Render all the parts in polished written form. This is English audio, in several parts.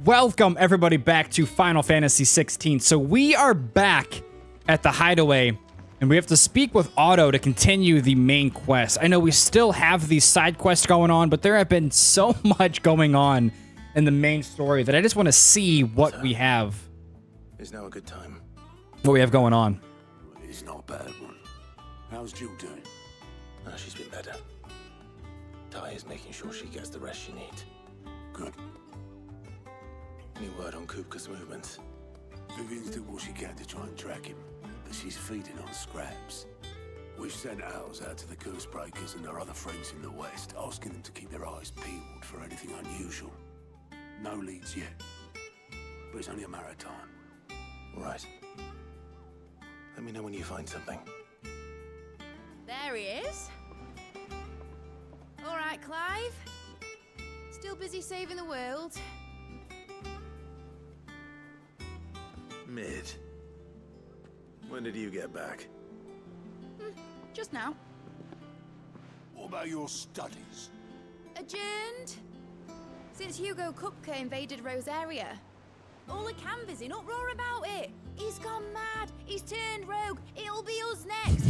Welcome everybody back to Final Fantasy 16. So we are back at the hideaway and we have to speak with Otto to continue the main quest. I know we still have these side quests going on, but there have been so much going on in the main story that I just want to see what we have. Is now a good time? What we have going on. It's not a bad one. How's Jill doing? Oh, she's been better. Ty is making sure she gets the rest she needs. Good. Any word on Kupka's movements? Vivian's did what she can to try and track him, but she's feeding on scraps. We've sent ours out to the curse breakers and our other friends in the west, asking them to keep their eyes peeled for anything unusual. No leads yet, but it's only a matter of time. Right. Let me know when you find something. There he is. All right, Clive. Still busy saving the world. Mid. When did you get back? Just now. What about your studies? Adjourned. Since Hugo Kupka invaded Rosaria. All the canvas in uproar about it. He's gone mad. He's turned rogue. It'll be us next.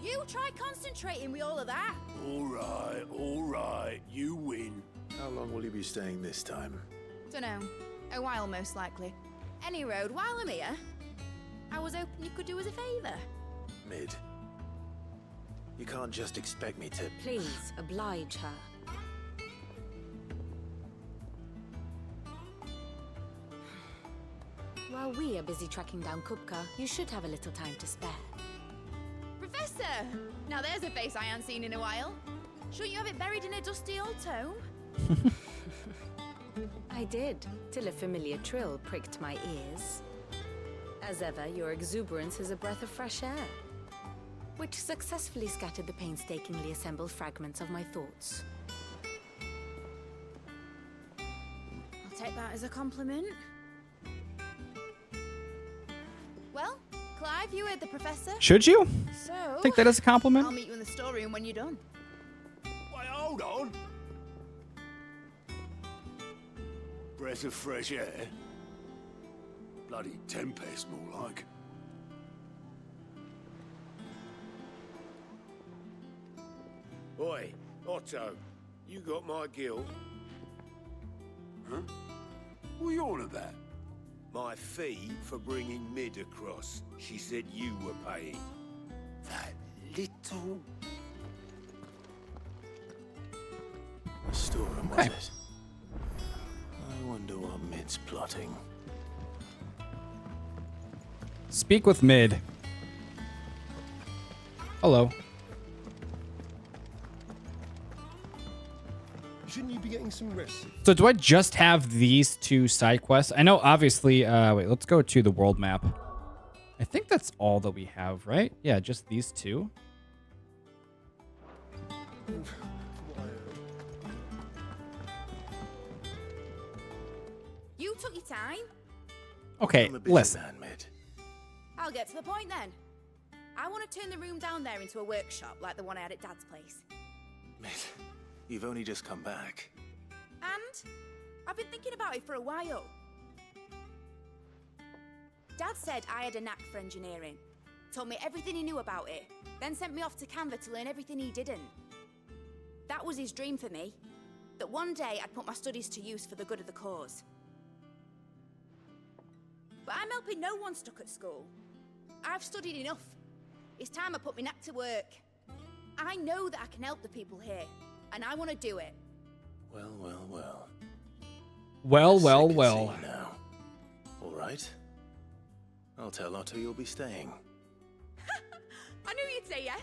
You try concentrating with all of that. All right, you win. How long will you be staying this time? Dunno. A while, most likely. Any road, while I'm here, I was hoping you could do us a favour. Mid. You can't just expect me to... Please, oblige her. While we are busy tracking down Kupka, you should have a little time to spare. Professor! Now there's a face I haven't seen in a while. Shouldn't you have it buried in a dusty old tome? I did, till a familiar trill pricked my ears. As ever, your exuberance is a breath of fresh air, which successfully scattered the painstakingly assembled fragments of my thoughts. I'll take that as a compliment. Well, Clive, you heard the professor. Should you So, take that as a compliment? I'll meet you in the storeroom when you're done. Wait, hold on. Breath of fresh air? Bloody tempest, more like. Oi, Otto, you got my guild? Huh? What are you on about? My fee for bringing Mid across. She said you were paying. That little... A storeroom, was it? I wonder what Mid's plotting. Speak with Mid. Hello. Shouldn't you be getting some rest? So do I just have these two side quests? I know obviously, wait, let's go to the world map. I think that's all that we have, right? Yeah, just these two. You took your time. Okay, I'm a busy listen. man, Mid. I'll get to the point then. I want to turn the room down there into a workshop like the one I had at Dad's place. Mid, you've only just come back. And I've been thinking about it for a while. Dad said I had a knack for engineering. Told me everything he knew about it. Then sent me off to Canva to learn everything he didn't. That was his dream for me. That one day I'd put my studies to use for the good of the cause. But I'm helping no one stuck at school. I've studied enough. It's time I put my knack to work. I know that I can help the people here, and I want to do it. Well, well, well. Well, well, Sick at well. sea now. All right. I'll tell Otto you'll be staying. I knew you'd say yes.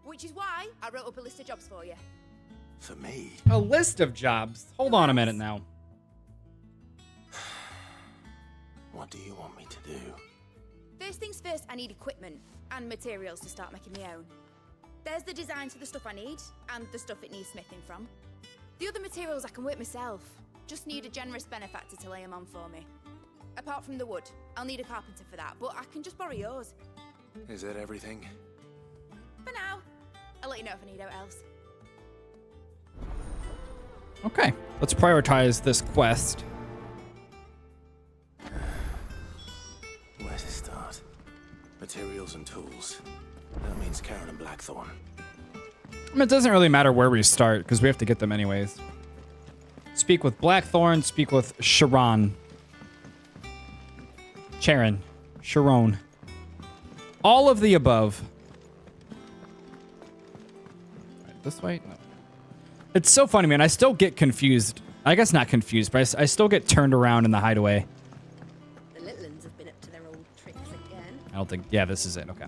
Which is why I wrote up a list of jobs for you. For me? A list of jobs. Hold on a minute now. What do you want me to do? First things first, I need equipment and materials to start making my own. There's the designs for the stuff I need, and the stuff it needs smithing from. The other materials I can work myself. Just need a generous benefactor to lay them on for me. Apart from the wood, I'll need a carpenter for that, but I can just borrow yours. Is that everything? For now. I'll let you know if I need out else. Okay, let's prioritize this quest. materials and tools. That means Karen and Blackthorn. I mean, it doesn't really matter where we start, because we have to get them anyways. Speak with Blackthorn, speak with Sharon. Sharon. Sharon. All of the above. Right, this way? No. It's so funny, man. I still get confused. I guess not confused, but I still get turned around in the hideaway. The little ones have been up to their old tricks again. I don't think... Yeah, this is it. Okay.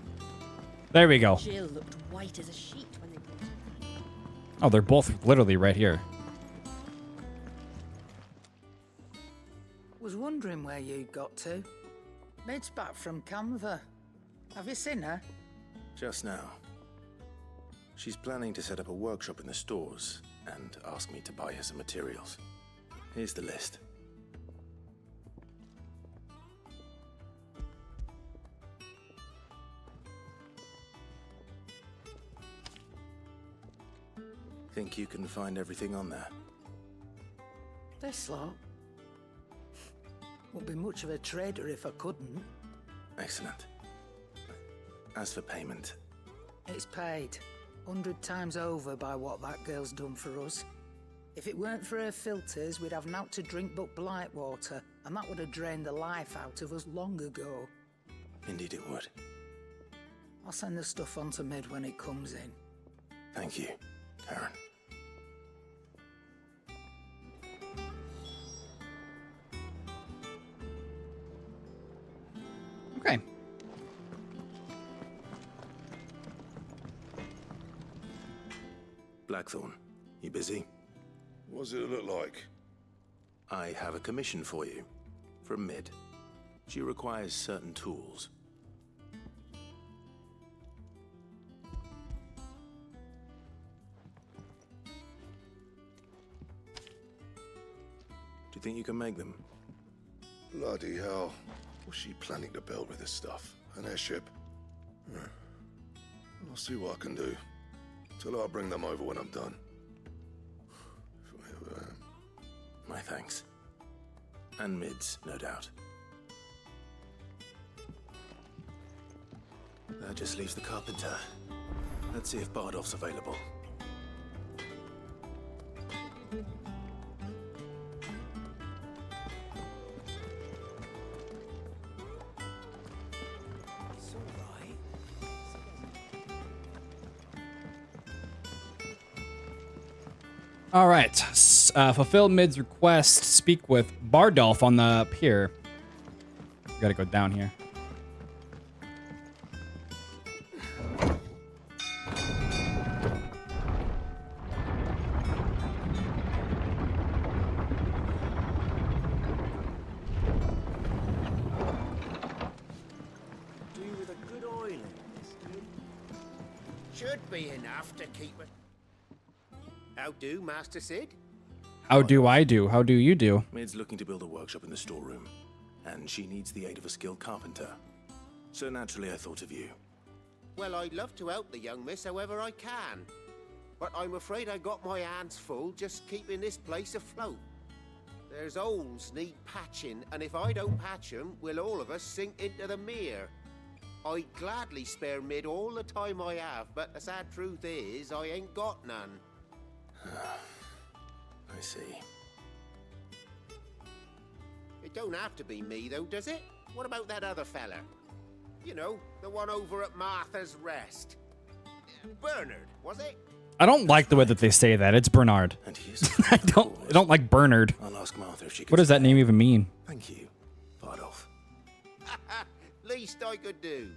There we go. Jill looked white as a sheet when they brought her. Oh, they're both literally right here. Was wondering where you got to. Mid's back from Canva. Have you seen her? Just now. She's planning to set up a workshop in the stores and ask me to buy her some materials. Here's the list. Think you can find everything on there? This lot. Wouldn't be much of a trader if I couldn't. Excellent. As for payment, It's paid 100 times over by what that girl's done for us. If it weren't for her filters, we'd have naught to drink but blight water, and that would have drained the life out of us long ago. indeed it would. I'll send the stuff on to Mid when it comes in. Thank you, Karen. Okay. Blackthorn, you busy? What does it look like? I have a commission for you. From Mid. She requires certain tools. Do you think you can make them? Bloody hell. What's she planning to build with this stuff? An airship? I'll see what I can do. Tell her I'll bring them over when I'm done. If I ever am. My thanks. And Mid's, no doubt. That just leaves the carpenter. Let's see if Bardolph's available. It's all right. All right. Fulfill Mid's request. Speak with Bardolph on the pier. We gotta go down here. Do with a good oil in this, do? Should be enough to keep it. How do, Master Sid? How do I do? How do you do? Mid's looking to build a workshop in the storeroom, and she needs the aid of a skilled carpenter. So naturally I thought of you. Well, I'd love to help the young miss however I can. But I'm afraid I got my hands full just keeping this place afloat. There's holes need patching, and if I don't patch 'em, we'll all of us sink into the mere. I'd gladly spare Mid all the time I have, but the sad truth is, I ain't got none. I see. It don't have to be me, though, does it? What about that other fella? You know, the one over at Martha's Rest. Bernard, was it? I don't like the way that they say that. It's Bernard. And he is I don't like Bernard. I'll ask Martha if she can. What does that name even mean? Thank you, Bardolph. Least I could do.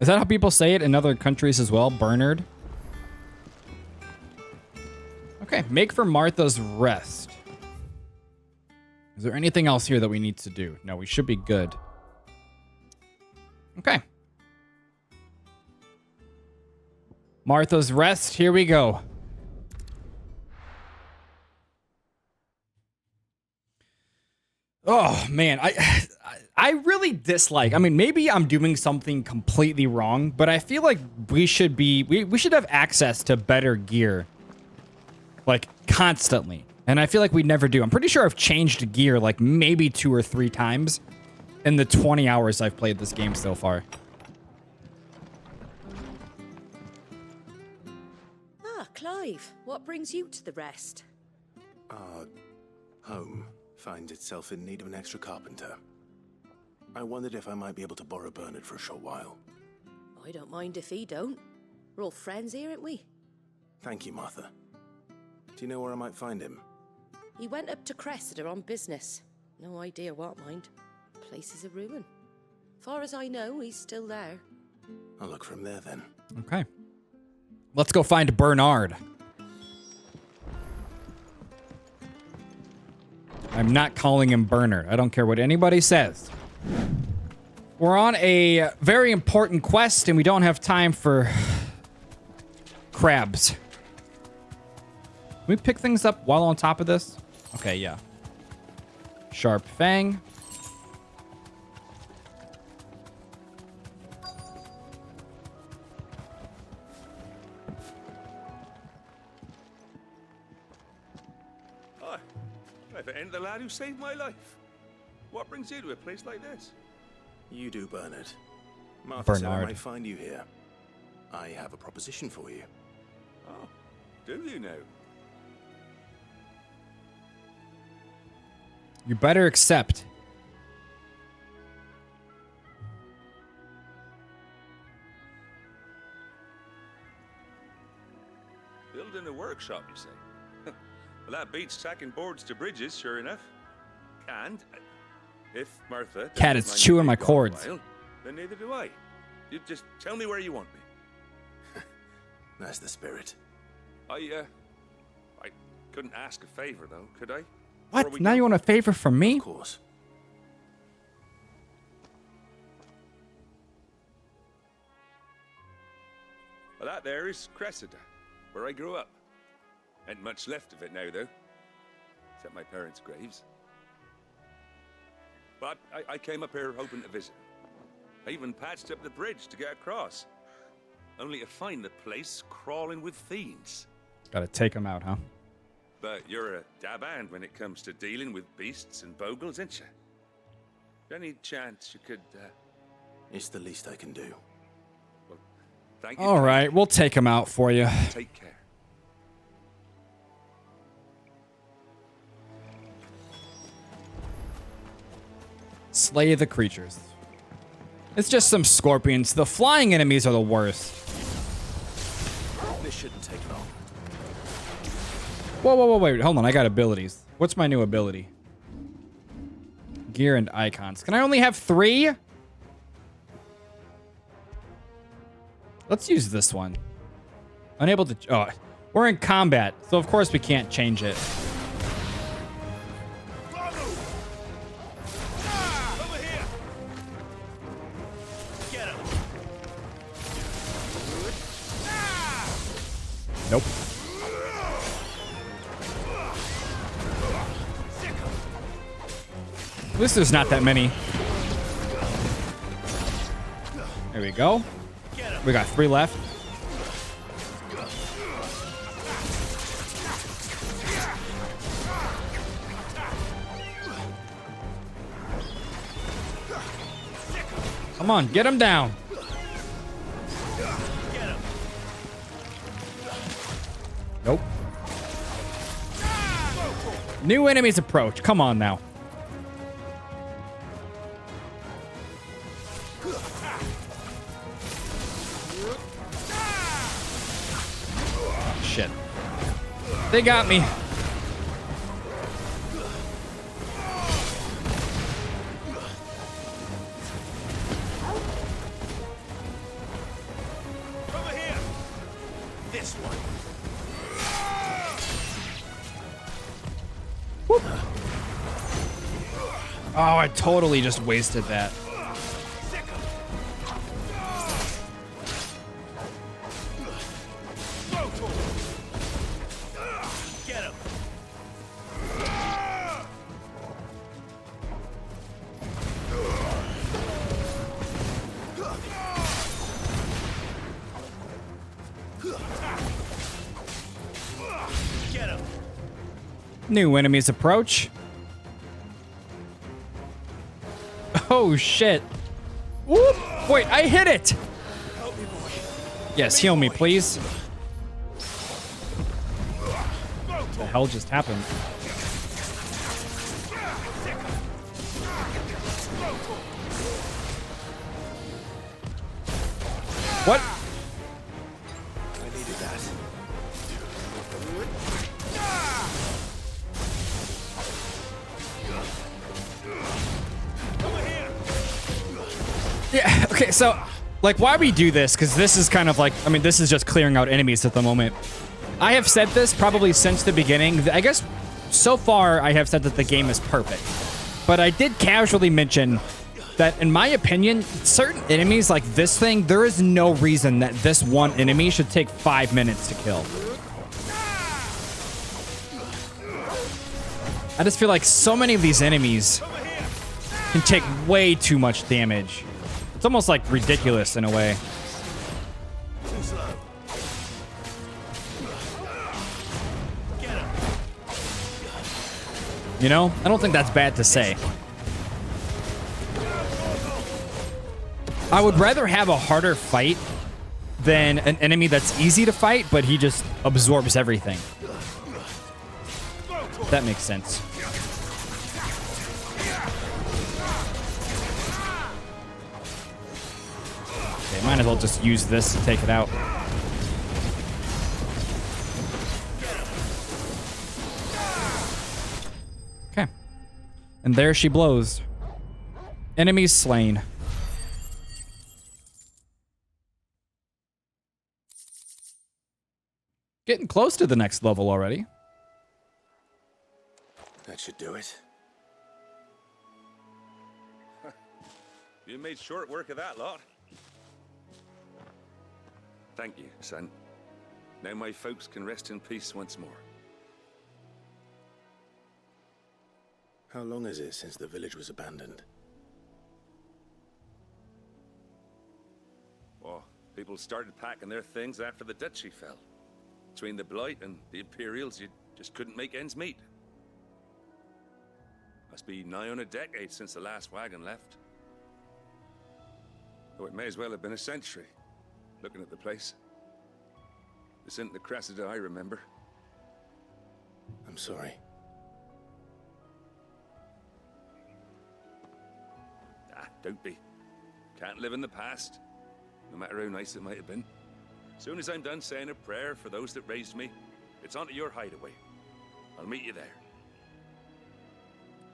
Is that how people say it in other countries as well? Bernard? Okay, make for Martha's Rest. Is there anything else here that we need to do? No, we should be good. Okay. Martha's Rest, here we go. Oh, man, I really dislike. I mean, maybe I'm doing something completely wrong, but I feel like we should have access to better gear. Like, constantly. And I feel like we never do. I'm pretty sure I've changed gear like maybe 2 or 3 times. in the 20 hours I've played this game so far. Ah, Clive, what brings you to the rest? Our home finds itself in need of an extra carpenter. I wondered if I might be able to borrow Bernard for a short while. I don't mind if he don't. We're all friends here, aren't we? Thank you, Martha. Do you know where I might find him? He went up to Cressida on business. No idea what, mind. Place is a ruin. Far as I know, he's still there. I'll look for him there then. Okay. Let's go find Bernard. I'm not calling him Bernard. I don't care what anybody says. We're on a very important quest and we don't have time for crabs. Can we pick things up while on top of this? Okay, yeah. Sharp Fang. Hi. I've end the lad who saved my life. What brings you to a place like this? You do, Bernard. Martha said I Bernard. might find you here. I have a proposition for you. Oh, do you now? You better accept. Building a workshop, you say? Well, that beats tacking boards to bridges, sure enough. And if Martha... Cat, doesn't it's mind chewing you my being cords. wild, then neither do I. You just tell me where you want me. That's the spirit. I couldn't ask a favor, though, could I? What? Before we Now go? you want a favor from me? Of course. Well, that there is Cressida, where I grew up. Ain't much left of it now, though. Except my parents' graves. But I came up here hoping to visit. I even patched up the bridge to get across. Only to find the place crawling with fiends. Gotta take him out, huh? But you're a dab hand when it comes to dealing with beasts and bogles, ain't you? Any chance you could, It's the least I can do. well, thank you. All right, we'll take him out for you. Take care. Slay the creatures. It's just some scorpions. The flying enemies are the worst. This shouldn't take long. Whoa, wait. Hold on, I got abilities. What's my new ability? Gear and icons. Can I only have 3? Let's use this one. Unable to... Oh, we're in combat, so of course we can't change it. Nope. At least there's not that many. There we go. We got 3 left. Come on, get him down. Nope. New enemies approach. Come on now. Shit. They got me. Over here! This one. Oh, I totally just wasted that. Get him! Get him! New enemies approach. Oh, shit. Whoop. Wait, I hit it. Yes, heal me, please. What the hell just happened? What? I needed that. Yeah, okay, so, like, why we do this, because this is kind of like, I mean, this is just clearing out enemies at the moment. I have said this probably since the beginning. I guess, so far, I have said that the game is perfect. But I did casually mention that, in my opinion, certain enemies like this thing, there is no reason that this one enemy should take 5 minutes to kill. I just feel like so many of these enemies can take way too much damage. It's almost like ridiculous in a way. You know? I don't think that's bad to say. I would rather have a harder fight than an enemy that's easy to fight, but he just absorbs everything. That makes sense. Okay, might as well just use this to take it out. Okay. And there she blows. Enemies slain. Getting close to the next level already. That should do it. You made short work of that lot. Thank you, son. Now my folks can rest in peace once more. How long is it since the village was abandoned? Well, people started packing their things after the duchy fell. Between the Blight and the Imperials, you just couldn't make ends meet. Must be nigh on a decade since the last wagon left. Though it may as well have been a century, looking at the place. This isn't the Cressida I remember. I'm sorry. Ah, don't be. Can't live in the past, no matter how nice it might have been. Soon as I'm done saying a prayer for those that raised me, it's onto your hideaway. I'll meet you there.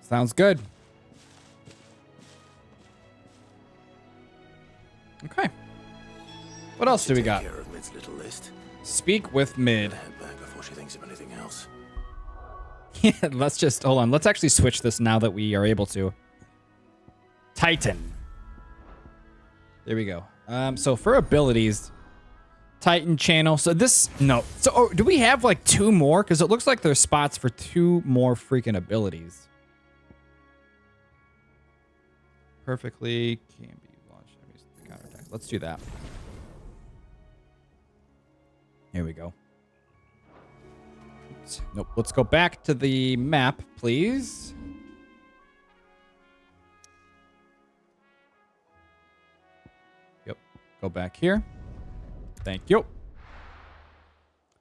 Sounds good. Okay. What else do we got? Take care of Mid's little list. Speak with Mid. Head back before she thinks of anything else. Yeah, let's just, hold on. Let's actually switch this now that we are able to. Titan. There we go. So for abilities, Titan channel. So this, no. So oh, do we have like 2 more? Because it looks like there's spots for 2 more freaking abilities. Perfectly can be launched. Counterattack. Let's do that. Here we go. Oops. Nope. Let's go back to the map, please. Yep. Go back here. Thank you.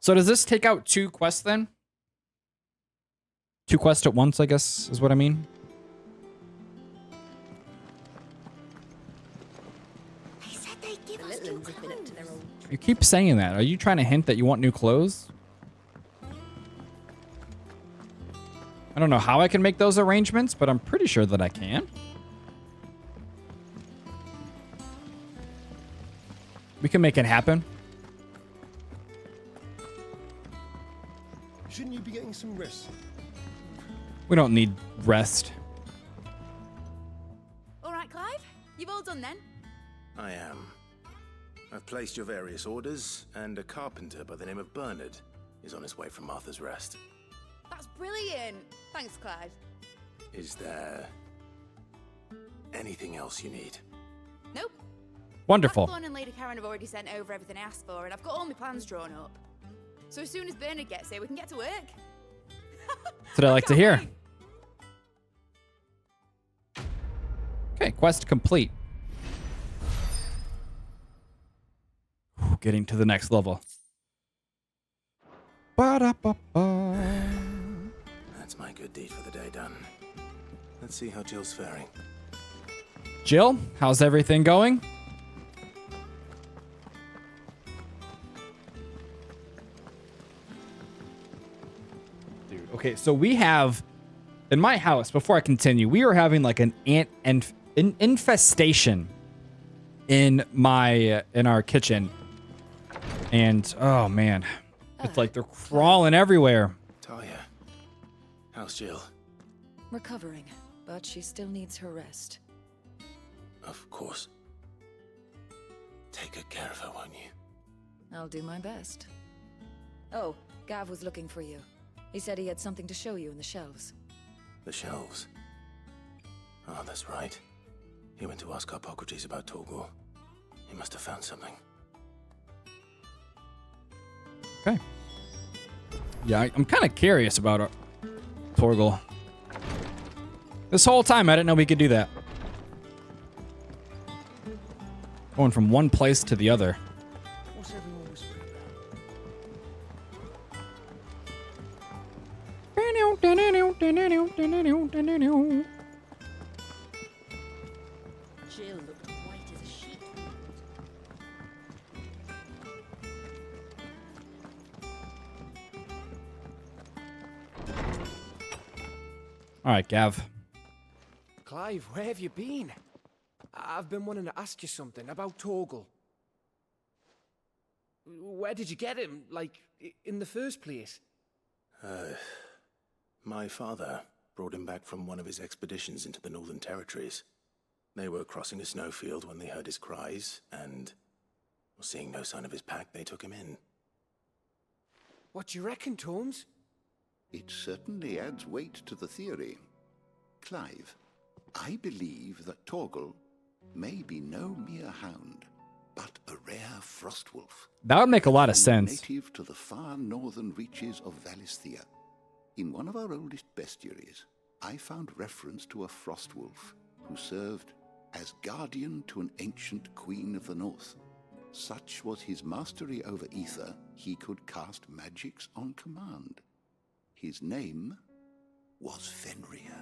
So does this take out 2 quests then? 2 quests at once, I guess, is what I mean. They said they'd give us new clothes. You keep saying that. Are you trying to hint that you want new clothes? I don't know how I can make those arrangements, but I'm pretty sure that I can. We can make it happen. Shouldn't you be getting some rest? We don't need rest. All right, Clive. You've all done then? I am. I've placed your various orders, and a carpenter by the name of Bernard is on his way from Martha's Rest. That's brilliant. Thanks, Clive. Is there anything else you need? Nope. Wonderful. Blackthorn and Lady Karen have already sent over everything I asked for, and I've got all my plans drawn up. So as soon as Bernard gets here, we can get to work. That's what I like to hear. Wait. Okay, quest complete. Getting to the next level. Ba-da-ba-ba. That's my good deed for the day done. Let's see how Jill's faring. Jill, how's everything going? Dude, okay, so we have in my house, before I continue, we are having like an ant and infestation in our kitchen. And oh man, it's like they're crawling everywhere. Talia, how's Jill? Recovering, but she still needs her rest. Of course. Take good care of her, won't you? I'll do my best. Oh, Gav was looking for you. He said he had something to show you in the shelves. The shelves. Oh, that's right. He went to ask Hippocrates about Torgal. He must have found something. Okay. Yeah, I'm kind of curious about Torgal. This whole time, I didn't know we could do that. Going from one place to the other. What's everyone whispering Jill looked white as a sheet. All right, Gav. Clive, where have you been? I've been wanting to ask you something about Torgal. Where did you get him, like, in the first place? My father brought him back from one of his expeditions into the Northern Territories. They were crossing a snowfield when they heard his cries, and, seeing no sign of his pack, they took him in. What do you reckon, Tomes? It certainly adds weight to the theory. Clive, I believe that Torgal may be no mere hound, but a rare frostwolf. That would make a lot of sense. Native to the far northern reaches of Valisthea. In one of our oldest bestiaries, I found reference to a frostwolf who served as guardian to an ancient queen of the north. Such was his mastery over ether, he could cast magics on command. His name was Fenrir.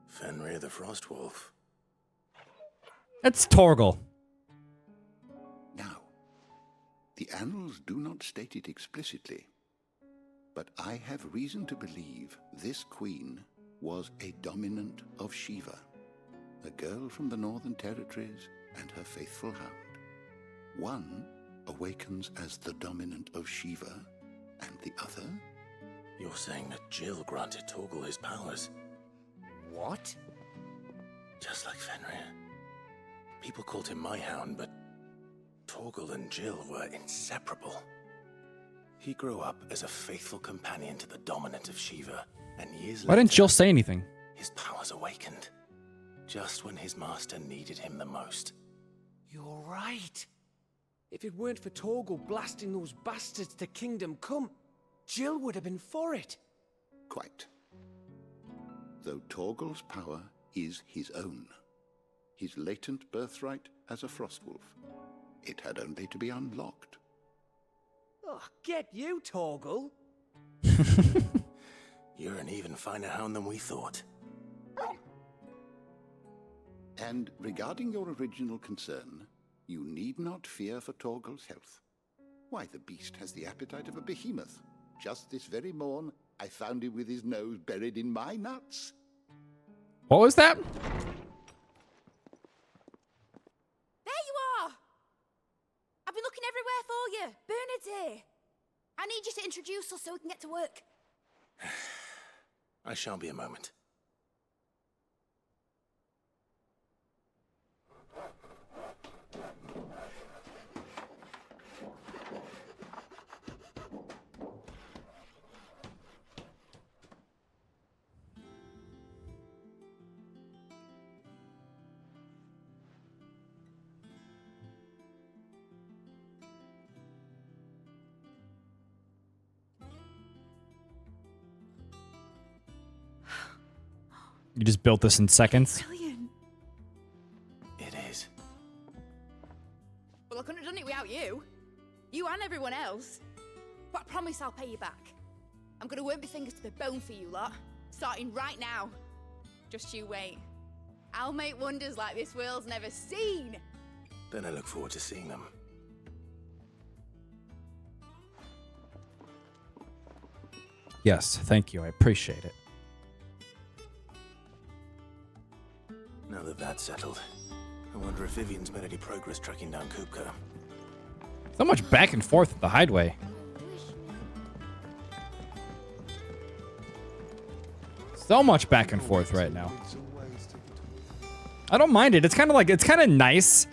Fenrir the Frostwolf. It's Torgal. Now, the annals do not state it explicitly, but I have reason to believe this queen was a dominant of Shiva, a girl from the Northern Territories and her faithful hound. One awakens as the dominant of Shiva, and the other... You're saying that Jill granted Torgal his powers? What? Just like Fenrir. People called him my hound, but Torgal and Jill were inseparable. He grew up as a faithful companion to the dominant of Shiva, and years later... Why didn't Jill say anything? His powers awakened, just when his master needed him the most. You're right. If it weren't for Torgal blasting those bastards to Kingdom Come, Jill would have been for it. Quite. Though Torgal's power is his own, his latent birthright as a frostwolf, it had only to be unlocked. Oh, get you, Torgal. You're an even finer hound than we thought. And regarding your original concern, you need not fear for Torgal's health. Why, the beast has the appetite of a behemoth. Just this very morn, I found him with his nose buried in my nuts. What was that? There you are! I've been looking everywhere for you. Bernard's here. I need you to introduce us so we can get to work. I shall be a moment. You just built this in seconds? Brilliant. else. But I promise I'll pay you back. I'm gonna work my fingers to the bone for you lot, starting right now. Just you wait. I'll make wonders like this world's never seen. Then I look forward to seeing them. Yes, thank you. I appreciate it. Now that that's settled, I wonder if Vivian's made any progress tracking down Kupka. So much back and forth at the hideaway. So much back and forth right now. I don't mind it. It's kind of like, it's kind of nice.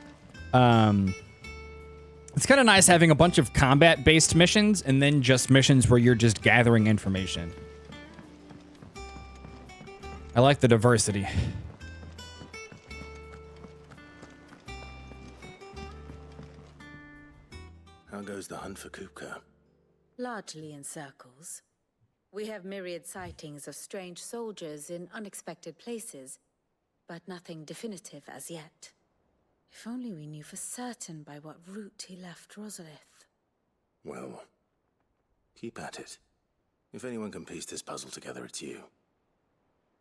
It's kind of nice having a bunch of combat-based missions and then just missions where you're just gathering information. I like the diversity. How goes the hunt for Kupka? Largely in circles. We have myriad sightings of strange soldiers in unexpected places, but nothing definitive as yet. If only we knew for certain by what route he left Rosalith. Well, keep at it. If anyone can piece this puzzle together, it's you.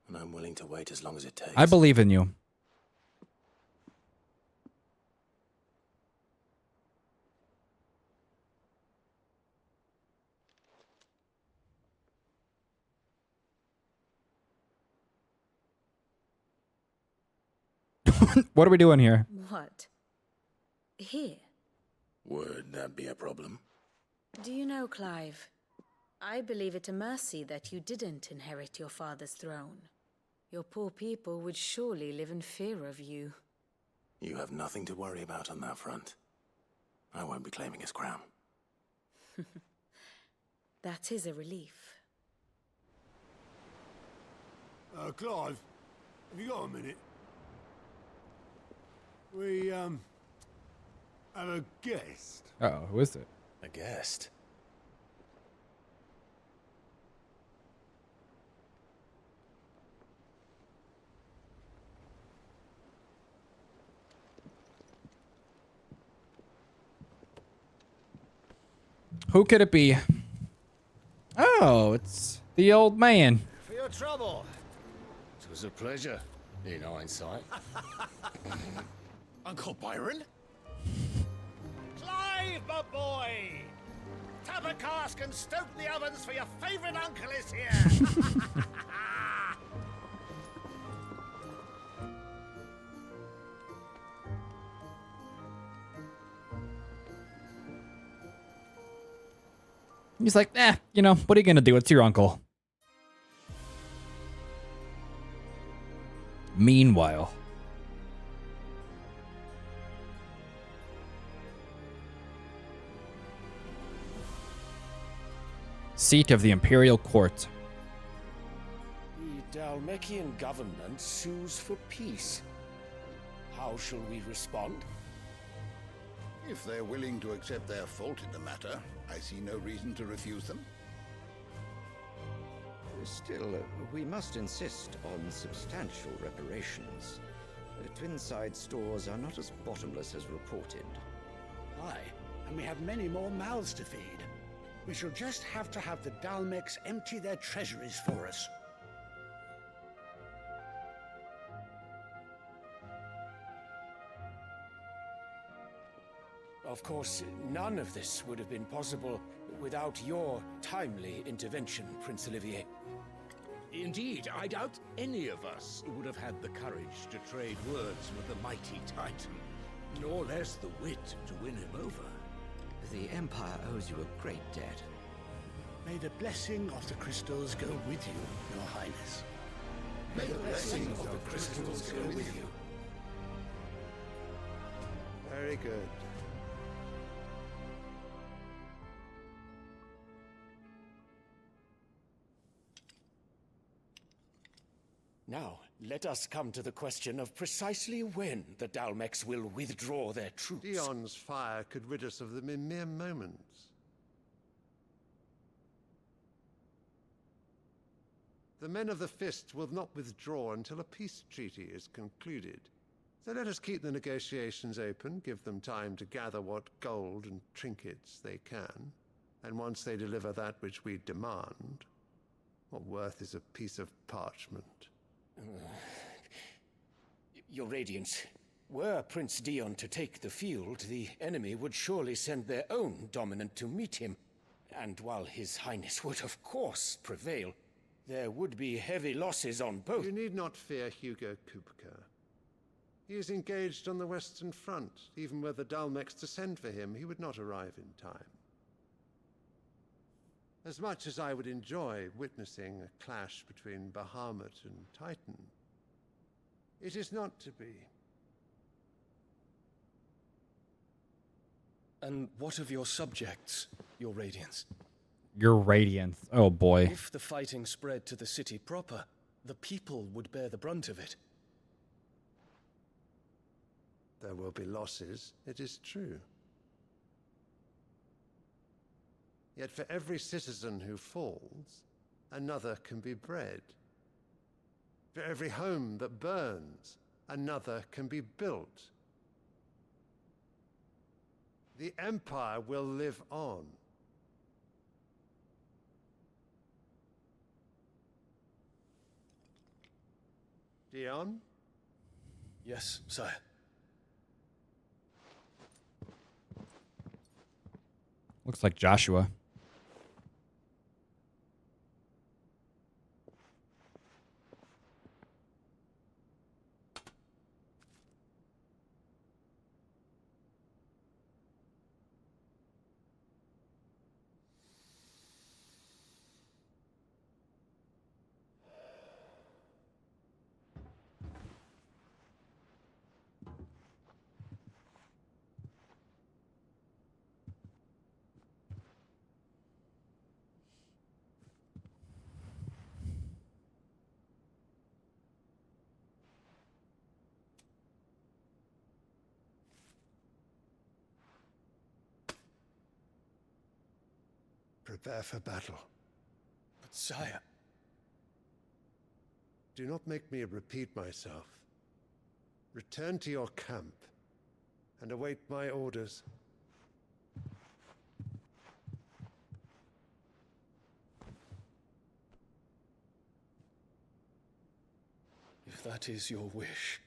And I'm willing to wait as long as it takes. I believe in you. What are we doing here? What? Here? Would that be a problem? Do you know, Clive? I believe it a mercy that you didn't inherit your father's throne. Your poor people would surely live in fear of you. You have nothing to worry about on that front. I won't be claiming his crown. That is a relief. Clive, have you got a minute? We, have a guest. Uh-oh, who is it? A guest? Who could it be? Oh, it's the old man. For your trouble. It was a pleasure, in hindsight. Uncle Byron? Clive, my boy! Tap a cask and stoke the ovens for your favorite uncle is here! He's like, you know, what are you gonna do? It's your uncle. Meanwhile. Seat of the Imperial Court. The Dalmekian government sues for peace. How shall we respond? If they're willing to accept their fault in the matter, I see no reason to refuse them. Still, we must insist on substantial reparations. Twinside stores are not as bottomless as reported. Aye, and we have many more mouths to feed. We shall just have to have the Dalmecs empty their treasuries for us. Of course, none of this would have been possible without your timely intervention, Prince Olivier. Indeed, I doubt any of us would have had the courage to trade words with the mighty Titan, nor less the wit to win him over. The Empire owes you a great debt. May the blessing of the crystals go with you, Your Highness. May the blessing of the crystals go with you. Very good. Now, let us come to the question of precisely when the Dalmecs will withdraw their troops. Dion's fire could rid us of them in mere moments. The men of the Fist will not withdraw until a peace treaty is concluded. So let us keep the negotiations open, give them time to gather what gold and trinkets they can. And once they deliver that which we demand, what worth is a piece of parchment? Your Radiance, were Prince Dion to take the field, the enemy would surely send their own dominant to meet him. And while His Highness would of course prevail, there would be heavy losses on both. You need not fear Hugo Kupka. He is engaged on the Western Front. Even were the Dalmex to send for him, he would not arrive in time. As much as I would enjoy witnessing a clash between Bahamut and Titan, it is not to be. And what of your subjects, Your Radiance? Your Radiance. Oh boy. If the fighting spread to the city proper, the people would bear the brunt of it. There will be losses, it is true. Yet for every citizen who falls, another can be bred. For every home that burns, another can be built. The Empire will live on. Dion? Yes, sire. Looks like Joshua. Prepare for battle. But sire... Do not make me repeat myself. Return to your camp and await my orders. If that is your wish,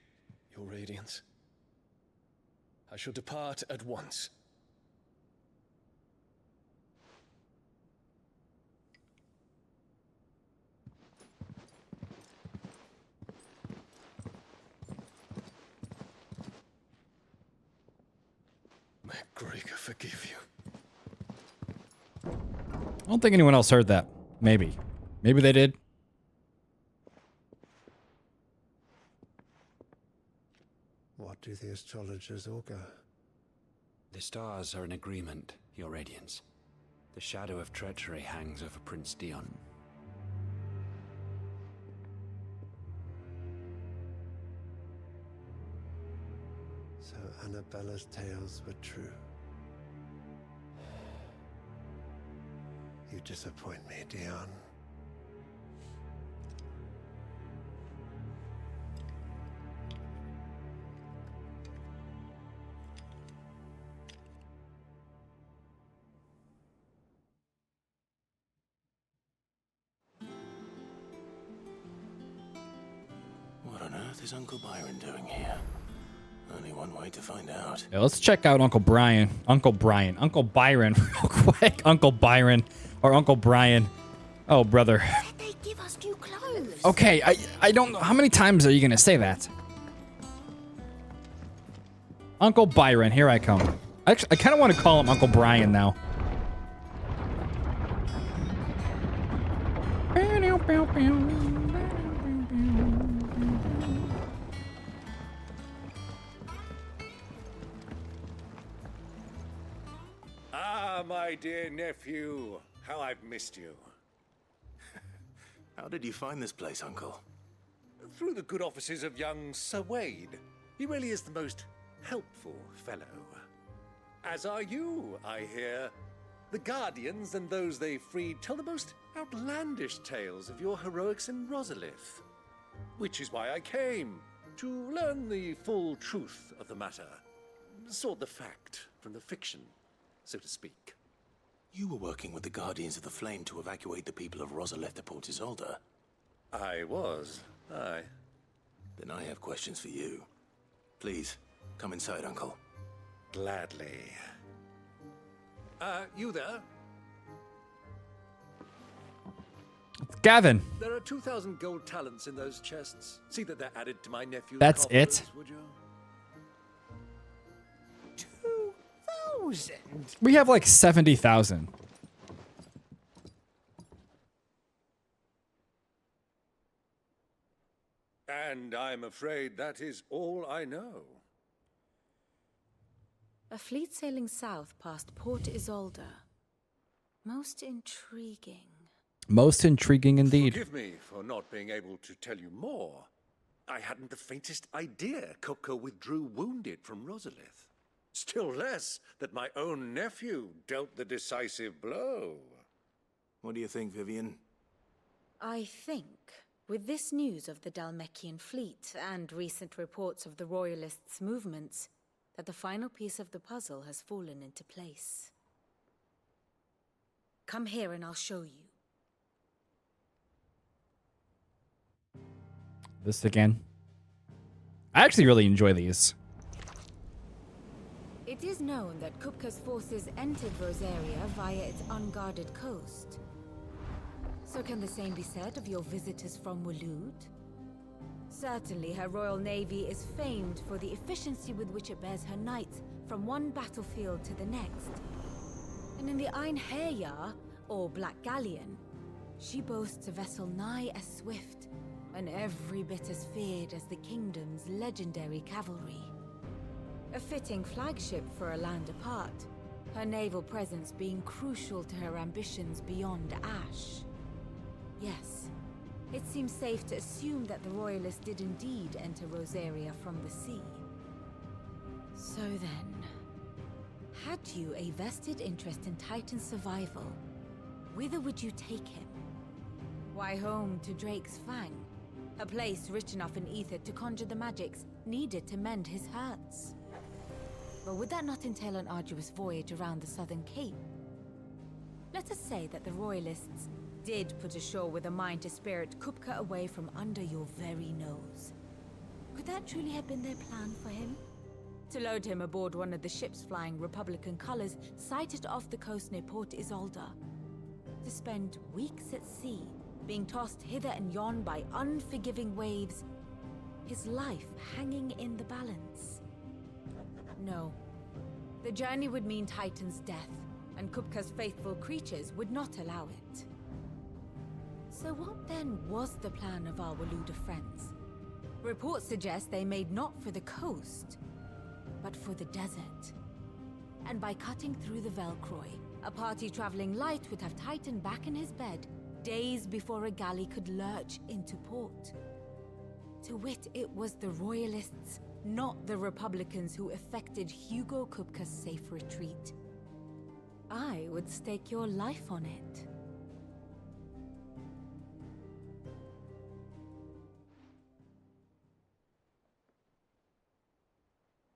Your Radiance, I shall depart at once. May Gregor forgive you. I don't think anyone else heard that. Maybe. Maybe they did. What do the astrologers augur? The stars are in agreement, Your Radiance. The shadow of treachery hangs over Prince Dion. So Annabella's tales were true. You disappoint me, Dion. What on earth is Uncle Byron doing here? Only one way to find out. Yeah, let's check out Uncle Byron real quick. Uncle Byron or Uncle Brian. Oh, brother. They give us new clothes. Okay, I don't know. How many times are you going to say that? Uncle Byron, here I come. Actually, I kind of want to call him Uncle Brian now. Ah, my dear nephew. How I've missed you. How did you find this place, Uncle? Through the good offices of young Sir Wade. He really is the most helpful fellow. As are you, I hear. The Guardians and those they freed tell the most outlandish tales of your heroics in Rosalith. Which is why I came, to learn the full truth of the matter. Sort the fact from the fiction, so to speak. You were working with the Guardians of the Flame to evacuate the people of Valisthea Port Isolde. I was, aye. Then I have questions for you. Please, come inside, Uncle. Gladly. You there? Gavin. There are 2,000 gold talents in those chests. See that they're added to my nephew's That's coffers, it? would you? 2,000? We have like 70,000. And I'm afraid that is all I know. A fleet sailing south past Port Isolde. Most intriguing. Most intriguing indeed. Forgive me for not being able to tell you more. I hadn't the faintest idea Kupka withdrew wounded from Rosalith. Still less that my own nephew dealt the decisive blow. What do you think, Vivian? I think, with this news of the Dhalmekian fleet and recent reports of the Royalists' movements, that the final piece of the puzzle has fallen into place. Come here and I'll show you. This again. I actually really enjoy these. It is known that Kupka's forces entered Rosaria via its unguarded coast. So can the same be said of your visitors from Waloed? Certainly her Royal Navy is famed for the efficiency with which it bears her knights from one battlefield to the next. And in the Einherjar, or Black Galleon, she boasts a vessel nigh as swift and every bit as feared as the kingdom's legendary cavalry. A fitting flagship for a land apart, her naval presence being crucial to her ambitions beyond Ash. Yes, it seems safe to assume that the Royalists did indeed enter Rosaria from the sea. So then, had you a vested interest in Titan's survival, whither would you take him? Why, home to Drake's Fang, a place rich enough in ether to conjure the magics needed to mend his hurts. But would that not entail an arduous voyage around the southern cape? Let us say that the Royalists did put ashore with a mind to spirit Kupka away from under your very nose. Could that truly have been their plan for him? To load him aboard one of the ships flying Republican colors sighted off the coast near Port Isolde. To spend weeks at sea, being tossed hither and yon by unforgiving waves, his life hanging in the balance. No. The journey would mean Titan's death, and Kupka's faithful creatures would not allow it. So what then was the plan of our Waloed friends? Reports suggest they made not for the coast, but for the desert. And by cutting through the Velcroy, a party traveling light would have Titan back in his bed days before a galley could lurch into port. To wit, it was the Royalists, not the Republicans, who effected Hugo Kupka's safe retreat. I would stake your life on it.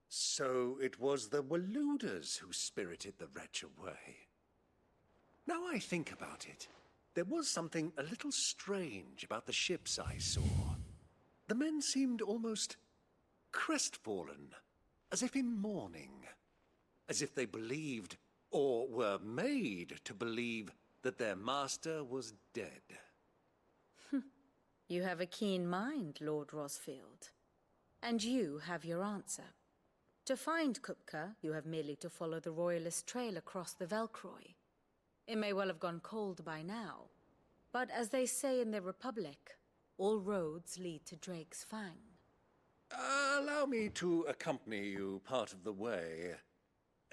So it was the Waloeders who spirited the wretch away. Now I think about it, there was something a little strange about the ships I saw. The men seemed almost crestfallen, as if in mourning, as if they believed, or were made to believe, that their master was dead. You have a keen mind, Lord Rosfield. And you have your answer. To find Kupka, you have merely to follow the Royalist trail across the Velcroy. It may well have gone cold by now, but as they say in the Republic, all roads lead to Drake's Fang. Allow me to accompany you part of the way.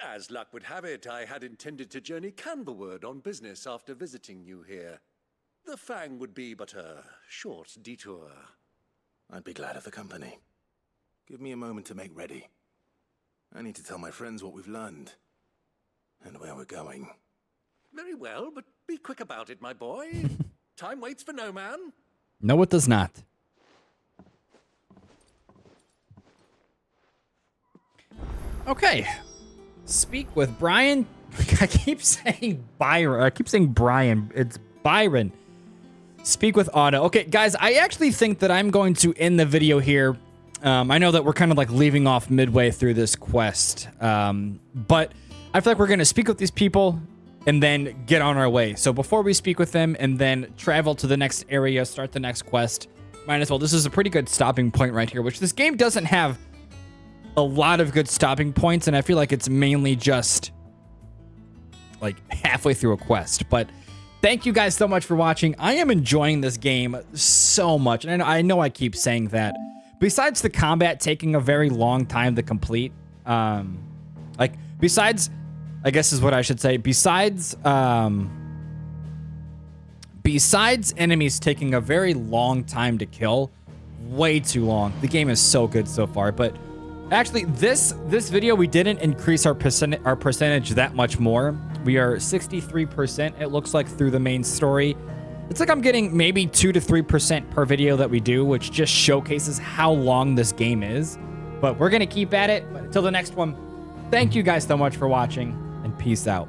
As luck would have it, I had intended to journey Canberward on business after visiting you here. The Fang would be but a short detour. I'd be glad of the company. Give me a moment to make ready. I need to tell my friends what we've learned, and where we're going. Very well, but be quick about it, my boy. Time waits for no man. No, it does not. Okay. Speak with Brian I keep saying Byron. I keep saying Brian. It's Byron. Speak with Otto. Okay, guys, I actually think that I'm going to end the video here. I know that we're kind of like leaving off midway through this quest, but I feel like we're going to speak with these people and then get on our way. So before we speak with them and then travel to the next area, start the next quest, might as well. This is a pretty good stopping point right here, which this game doesn't have a lot of good stopping points, and I feel like it's mainly just like halfway through a quest. But thank you guys so much for watching. I am enjoying this game so much, and I know I keep saying that. Besides the combat taking a very long time to complete, besides, I guess is what I should say, besides enemies taking a very long time to kill, way too long. The game is so good so far, but actually this video, we didn't increase our percentage that much more. We are 63%, it looks like, through the main story. It's like I'm getting maybe 2 to 3% per video that we do, which just showcases how long this game is. But we're going to keep at it. But until the next one, thank you guys so much for watching, and peace out.